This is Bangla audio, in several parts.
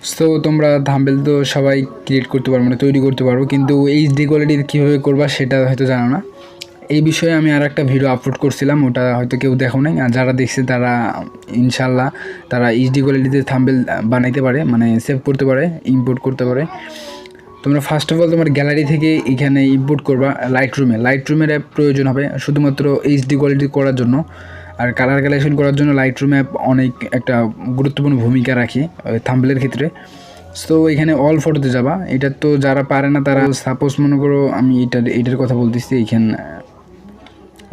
সো তোমরা থাম্বনেল তো সবাই ক্রিয়েট করতে পারো, মানে তৈরি করতে পারবো, কিন্তু এইচডি কোয়ালিটি কীভাবে করবা সেটা হয়তো জানো না। এই বিষয়ে আমি আর একটা ভিডিও আপলোড করছিলাম, ওটা হয়তো কেউ দেখো নাই, আর যারা দেখছে তারা ইনশাল্লাহ তারা এইচডি কোয়ালিটিতে থাম্বনেল বানাইতে পারে, মানে সেভ করতে পারে, ইম্পোর্ট করতে পারে। তোমরা ফার্স্ট অফ অল তোমার গ্যালারি থেকে এখানে ইম্পোর্ট করবা লাইটরুমের অ্যাপ প্রয়োজন হবে শুধুমাত্র এইচডি কোয়ালিটি করার জন্য। আর কালার কালেকশন করার জন্য লাইটরুম অ্যাপ অনেক একটা গুরুত্বপূর্ণ ভূমিকা রাখে থাম্বনেলের ক্ষেত্রে। সো এখানে অল ফটোতে যাবা। এটা তো যারা পারে না তারা সাপোজ মনে করো আমি এটার কথা বলতেছি,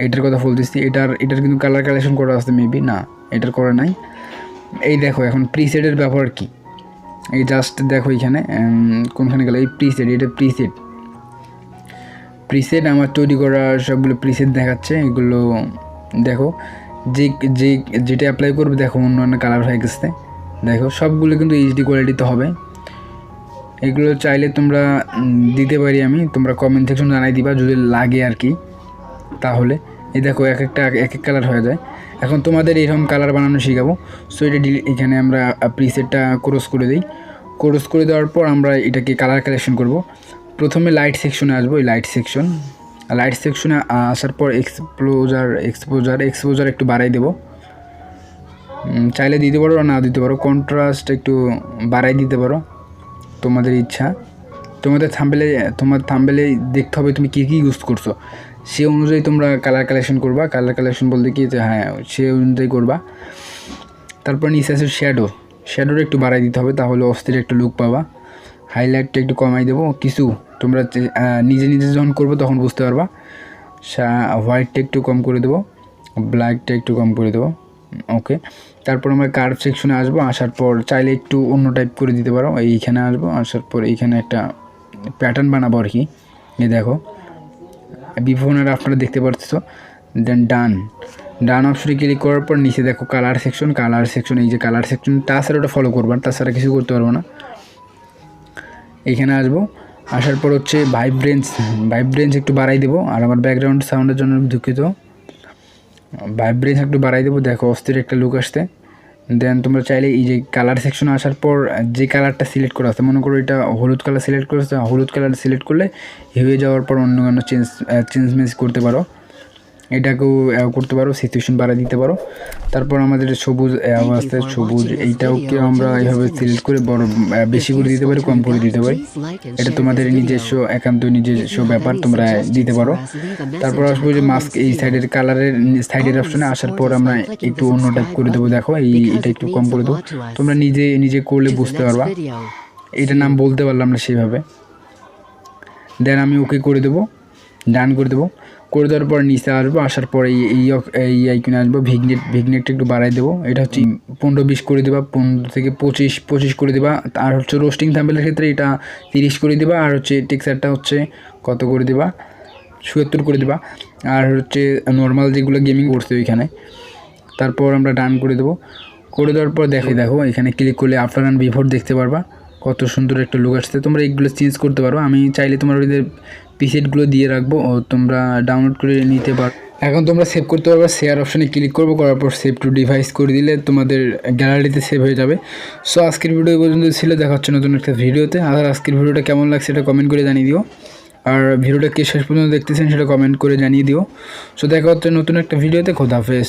এটার কথা বলতেছি, এটার কিন্তু কালার কালেকশন করা আছে মেবি, না এটার করা নাই। এই দেখো এখন প্রিসেটের ব্যবহার কি, এই জাস্ট দেখো এখানে কোনখানে গেল এই প্রিসেট, এটা প্রিসেট আমার তৈরি করা সবগুলো প্রিসেট দেখাচ্ছে। এগুলো দেখো যেটা অ্যাপ্লাই করবে দেখো অন্য কালার হয়ে গেছে, দেখো সবগুলো কিন্তু এইচডি কোয়ালিটিতে হবে। এগুলো চাইলে তোমরা দিতে পারি আমি, তোমরা কমেন্ট সেকশন জানাই দিবা যদি লাগে আর কি। তাহলে এই দেখো এক এক কালার হয়ে যায়। এখন তোমাদের এরকম কালার বানানো শেখাবো। সো এটা এখানে আমরা প্রিসেটটা ক্রস করে দিই। ক্রস করে দেওয়ার পর আমরা এটাকে কালার কালেকশন করব। প্রথমে লাইট সেকশনে আসবো, এই লাইট সেকশনে আসার পর এক্সপোজার একটু বাড়াই দেবো, চাইলে দিতে পারো না দিতে পারো। কন্ট্রাস্ট একটু বাড়াই দিতে পারো, তোমাদের ইচ্ছা। তোমার থাম্বনেলে দেখতে হবে তুমি কী ইউজ করছো, সে অনুযায়ী তোমরা কালার কালেকশন করবা। কালার কালেকশন বলতে কি হ্যাঁ সে অনুযায়ী করবা। তারপর নিচে আছে শ্যাডোটা একটু বাড়াই দিতে হবে, তাহলে অস্থির একটা লুক পাবা। হাইলাইটটা একটু কমাই দেবো কিছু, তোমরা নিজে যখন করবো তখন বুঝতে পারবা। হোয়াইটটা একটু কম করে দেবো, ব্ল্যাকটা একটু কম করে দেবো। ওকে, তারপর আমরা কার্ভ সেকশনে আসবো। আসার পর চাইলে একটু অন্য টাইপ করে দিতে পারো। এইখানে আসবো, আসার পর এইখানে একটা প্যাটার্ন বানাবো আর কি। এই দেখো বিফোর আর আফটার দেখতে পাচ্ছ। দেন ডান অপশনে ক্লিক করার পর নিচে দেখো কালার সেকশন, এই যে কালার সেকশন তাছাড়া ওটা ফলো করবার, তাছাড়া কিছু করতে পারবো না। এইখানে আসবো, আসার পর হচ্ছে ভাইব্রেন্স একটু বাড়াই দেবো। আর আমার ব্যাকগ্রাউন্ড সাউন্ডের জন্য দুঃখিত, ভাইব্রেন্স একটু বাড়াই দেবো, দেখো অস্থির একটা লুক আসতে। দেন তোমরা চাইলে এই যে কালার সেকশনে আসার পর যে কালারটা সিলেক্ট করা আছে, মনে করো এটা হলুদ কালার সিলেক্ট করেছে, হলুদ কালার সিলেক্ট করলে হয়ে যাওয়ার পর অন্য কোনো চেঞ্জ করতে পারো, এটাকেও করতে পারো, সিচুয়েশন বাড়াই দিতে পারো। তারপর আমাদের সবুজ আছে, এইটাকে আমরা এইভাবে সিলেক্ট করে বড় বেশি করে দিতে পারি, কম করে দিতে পারি। এটা তোমাদের নিজস্ব নিজস্ব ব্যাপার, তোমরা দিতে পারো। তারপর আসবো যে মাস্ক, এই সাইডের অপশনে আসার পর আমরা একটু অন্য টাইপ করে দেবো। দেখো এটা একটু কম করে দেবো, তোমরা নিজে করলে বুঝতে পারবা। এটার নাম বলতে পারলাম না সেইভাবে। দেন আমি ওকে করে দেবো, ডান করে দেবো। করে দেওয়ার পর নিচে আসবো, আসার পর এই আইকনে আসবো, ভিগনেটটা একটু বাড়াই দেবো। এটা হচ্ছে 15-20 করে দেবা, 15 থেকে 25 করে দেবা। আর হচ্ছে রোস্টিং থাম্বনেলের ক্ষেত্রে এটা 30 করে দেবা। আর হচ্ছে টেক্সচারটা হচ্ছে কত করে দেবা, 77 করে দেবা। আর হচ্ছে নর্মাল যেগুলো গেমিং করছে ওইখানে। তারপর আমরা ডান করে দেবো। করে দেওয়ার পর দেখো এখানে ক্লিক করলে আফটার অ্যান্ড বিফোর দেখতে পারবা, কত সুন্দর একটা লুক আসছে। তোমরা এইগুলো চেঞ্জ করতে পারো, আমি চাইলে তোমার ওদের প্রিসেটগুলো দিয়ে রাখবো, ও তোমরা ডাউনলোড করে নিতে পারো। এখন তোমরা সেভ করতে পারবে, শেয়ার অপশানে ক্লিক করবো, করার পর সেভ টু ডিভাইস করে দিলে তোমাদের গ্যালারিতে সেভ হয়ে যাবে। সো আজকের ভিডিও পর্যন্ত ছিল, দেখা হচ্ছে নতুন একটা ভিডিওতে। আর আজকের ভিডিওটা কেমন লাগছে সেটা কমেন্ট করে জানিয়ে দিও, আর ভিডিওটা কে শেষ পর্যন্ত দেখতেছেন সেটা কমেন্ট করে জানিয়ে দিও। সো দেখা হচ্ছে নতুন একটা ভিডিওতে। খোদা হাফেজ।